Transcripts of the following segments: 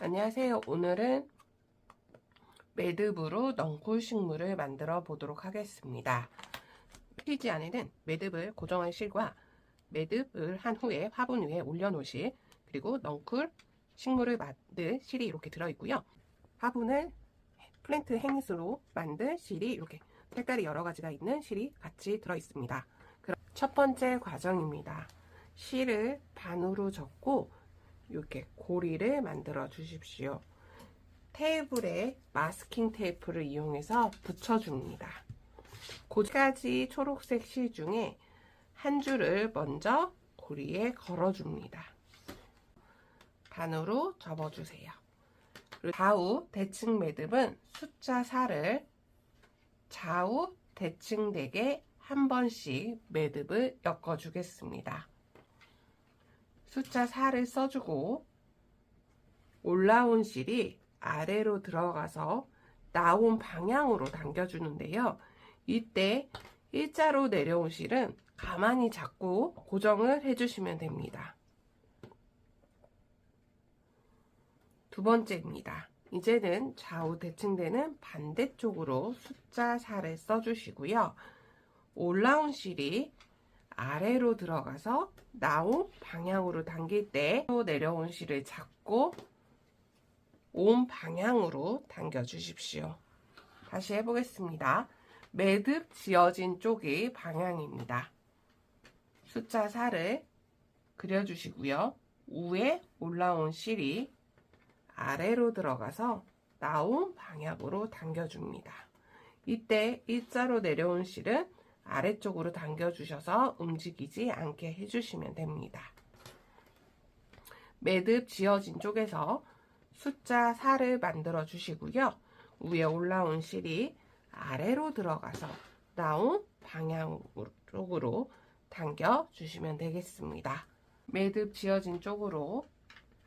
안녕하세요. 오늘은 매듭으로 넝쿨 식물을 만들어 보도록 하겠습니다. 피지 안에는 매듭을 고정할 실과 매듭을 한 후에 화분 위에 올려놓을 실, 그리고 넝쿨 식물을 만들 실이 이렇게 들어있고요. 화분을 플랜트 행잇으로 만든 실이 이렇게 색깔이 여러 가지가 있는 실이 같이 들어있습니다. 그럼 첫 번째 과정입니다. 실을 반으로 접고 이렇게 고리를 만들어 주십시오. 테이블에 마스킹 테이프를 이용해서 붙여줍니다. 고지까지 초록색 실 중에 한 줄을 먼저 고리에 걸어줍니다. 반으로 접어주세요. 그리고 좌우 대칭 매듭은 숫자 4를 좌우 대칭되게 한 번씩 매듭을 엮어주겠습니다. 숫자 4를 써주고 올라온 실이 아래로 들어가서 나온 방향으로 당겨주는데요. 이때 일자로 내려온 실은 가만히 잡고 고정을 해주시면 됩니다. 두 번째입니다. 이제는 좌우 대칭되는 반대쪽으로 숫자 4를 써주시고요. 올라온 실이 아래로 들어가서 나온 방향으로 당길 때 내려온 실을 잡고 온 방향으로 당겨 주십시오. 다시 해보겠습니다. 매듭 지어진 쪽이 방향입니다. 숫자 4를 그려주시고요. 위에 올라온 실이 아래로 들어가서 나온 방향으로 당겨줍니다. 이때 일자로 내려온 실은 아래쪽으로 당겨주셔서 움직이지 않게 해주시면 됩니다. 매듭 지어진 쪽에서 숫자 4를 만들어 주시고요. 위에 올라온 실이 아래로 들어가서 나온 방향 쪽으로 당겨 주시면 되겠습니다. 매듭 지어진 쪽으로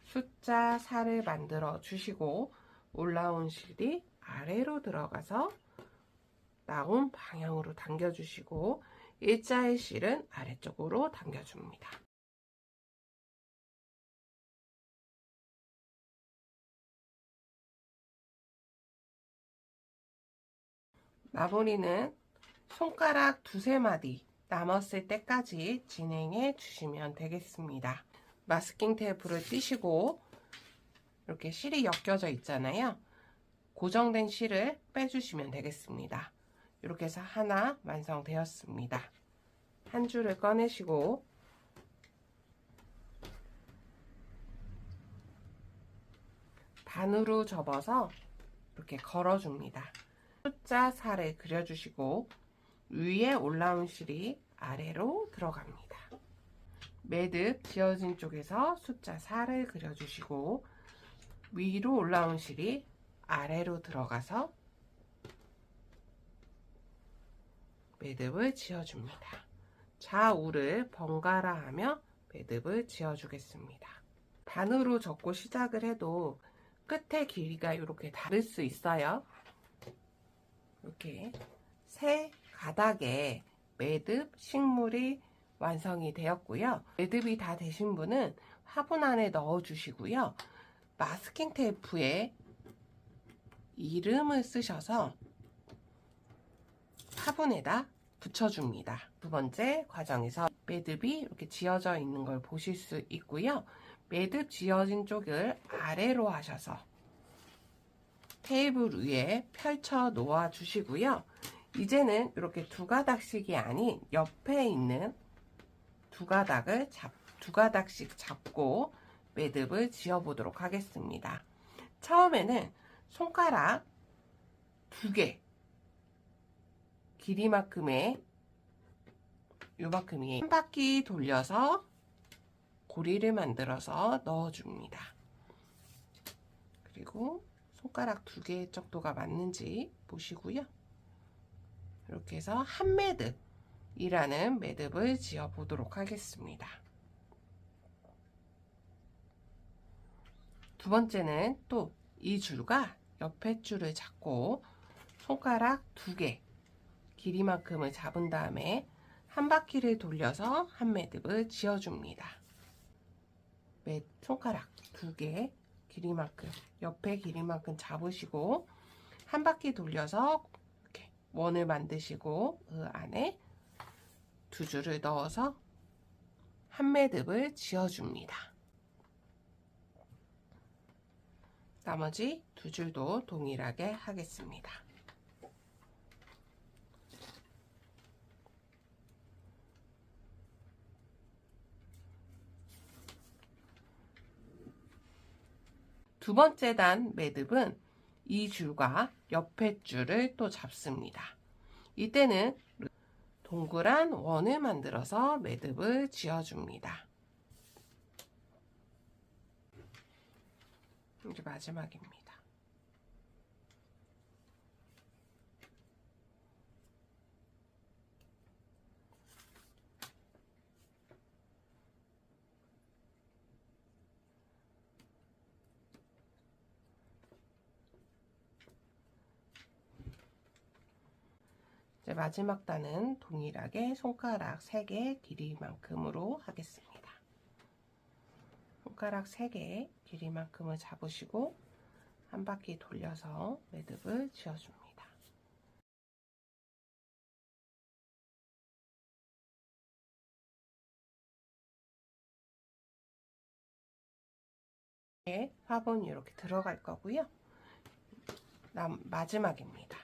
숫자 4를 만들어 주시고 올라온 실이 아래로 들어가서 나온 방향으로 당겨주시고 일자의 실은 아래쪽으로 당겨줍니다. 마무리는 손가락 두세 마디 남았을 때까지 진행해 주시면 되겠습니다. 마스킹 테이프를 띄시고 이렇게 실이 엮여져 있잖아요. 고정된 실을 빼주시면 되겠습니다. 이렇게 해서 하나 완성되었습니다. 한 줄을 꺼내시고 반으로 접어서 이렇게 걸어줍니다. 숫자 4를 그려주시고 위에 올라온 실이 아래로 들어갑니다. 매듭 지어진 쪽에서 숫자 4를 그려주시고 위로 올라온 실이 아래로 들어가서 매듭을 지어줍니다. 좌우를 번갈아 하며 매듭을 지어주겠습니다. 반으로 접고 시작을 해도 끝의 길이가 이렇게 다를 수 있어요. 이렇게 세 가닥에 매듭 식물이 완성이 되었고요. 매듭이 다 되신 분은 화분 안에 넣어 주시고요. 마스킹 테이프에 이름을 쓰셔서 화분에다 붙여줍니다. 두 번째 과정에서 매듭이 이렇게 지어져 있는 걸 보실 수 있고요. 매듭 지어진 쪽을 아래로 하셔서 테이블 위에 펼쳐 놓아 주시고요. 이제는 이렇게 두 가닥씩이 아닌 옆에 있는 두 가닥씩 잡고 매듭을 지어 보도록 하겠습니다. 처음에는 손가락 2개 길이만큼의 요만큼이 한 바퀴 돌려서 고리를 만들어서 넣어줍니다. 그리고 손가락 2개 정도가 맞는지 보시고요. 이렇게 해서 한 매듭이라는 매듭을 지어 보도록 하겠습니다. 두 번째는 또 이 줄과 옆에 줄을 잡고 손가락 2개 길이만큼을 잡은 다음에 한 바퀴를 돌려서 한 매듭을 지어줍니다. 손가락 2개 길이만큼, 옆에 길이만큼 잡으시고 한 바퀴 돌려서 이렇게 원을 만드시고 그 안에 두 줄을 넣어서 한 매듭을 지어줍니다. 나머지 두 줄도 동일하게 하겠습니다. 두 번째 단 매듭은 이 줄과 옆에 줄을 또 잡습니다. 이때는 동그란 원을 만들어서 매듭을 지어줍니다. 이제 마지막입니다. 이제 마지막 단은 동일하게 손가락 3개 길이만큼으로 하겠습니다. 손가락 3개 길이만큼을 잡으시고 한 바퀴 돌려서 매듭을 지어줍니다. 화분이 이렇게 들어갈 거고요. 마지막입니다.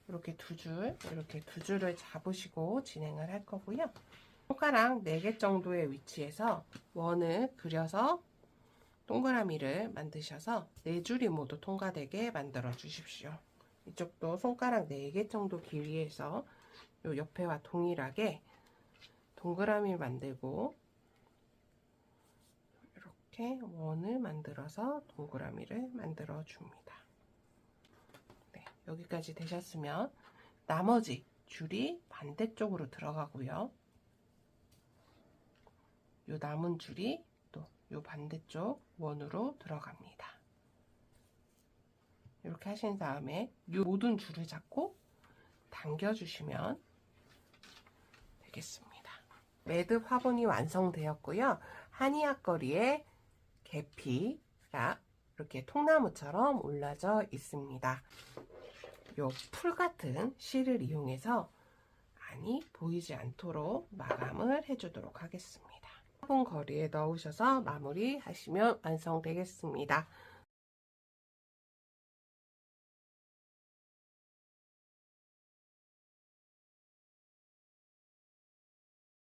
이렇게 두 줄을 잡으시고 진행을 할 거고요. 손가락 4개 정도의 위치에서 원을 그려서 동그라미를 만드셔서 4줄이 모두 통과되게 만들어 주십시오. 이쪽도 손가락 4개 정도 길이에서 요 옆에와 동일하게 동그라미를 만들고 이렇게 원을 만들어서 동그라미를 만들어 줍니다. 네, 여기까지 되셨으면 나머지 줄이 반대쪽으로 들어가고요. 요 남은 줄이 또 요 반대쪽 원으로 들어갑니다. 이렇게 하신 다음에 요 모든 줄을 잡고 당겨주시면 되겠습니다. 매듭 화분이 완성되었고요. 한이약거리에 계피가 이렇게 통나무처럼 올라져 있습니다. 요 풀 같은 실을 이용해서 안이 보이지 않도록 마감을 해주도록 하겠습니다. 화분 거리에 넣으셔서 마무리 하시면 완성되겠습니다.